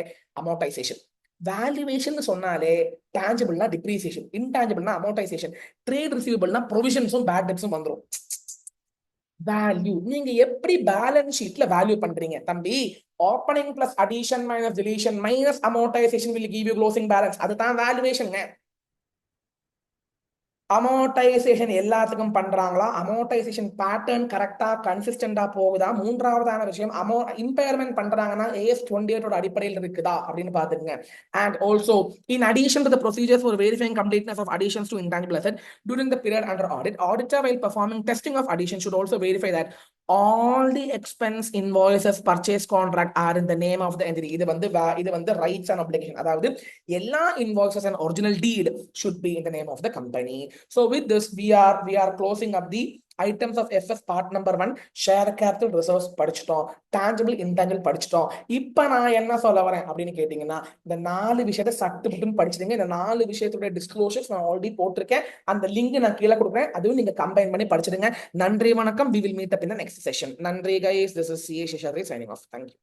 அமௌண்டைசேஷன், வேல்யூவேஷன் சொன்னாலே டான்ஜிபிள்னா டிப்ரீசியேஷன், இன்டான்ஜிபிள்னா அமௌண்டைசேஷன், ட்ரேட் ரிசீவபிள்னா ப்ரொவிஷன்ஸும் பேட் டெப்ஸும் வந்துடும். வேல்யூ நீங்க எப்படி பேலன்ஸ் ஷீட்ல வேல்யூ பண்றீங்க தம்பி, opening plus addition minus deletion minus amortisation will give you closing balance, அதுதான் வேல்யூவேஷன். அமோட்டைசேஷன் எல்லாத்துக்கும் பண்றாங்களா, அமோட்டைசேஷன் பேட்டர்ன் கரெக்டா கன்சிஸ்டன்டா போகுதா, மூன்றாவதான விஷயம் இம்பேர்மெண்ட் பண்றாங்கன்னா AS28 அடிப்படையில் இருக்குதா அப்படின்னு பாத்துக்கங்க. And also in addition to the procedures for verifying completeness of additions to intangible asset during the period under audit, auditor while performing testing of addition should also verify that all the expense invoices, purchase contract are in the name of the entity. இது வந்து rights and obligation, அதாவது எல்லா invoices and original deed should be in the name of the company. So with this we are closing up the items of FS part number 1, share capital reserves படிச்சிட்டோம், tangible intangible படிச்சிட்டோம். இப்போ நான் என்ன சொல்ல வரேன் அப்படின்னு கேட்டீங்கன்னா, இந்த 4 விஷயத்தை சட்டு மட்டும் படிச்சிடுங்க. இந்த 4 விஷயத்துடைய டிஸ்க்ளோஷர்ஸ் நான் ஆல்ரெடி போட்டிருக்கேன், அந்த லிங்க் நான் கீழே கொடுக்குறேன், அதுவும் நீங்க கம்பைன் பண்ணி படிச்சிடுங்க. நன்றி, வணக்கம். We will meet up in the next session. நன்றி guys, this is CA Sheshadri signing off. Thank you.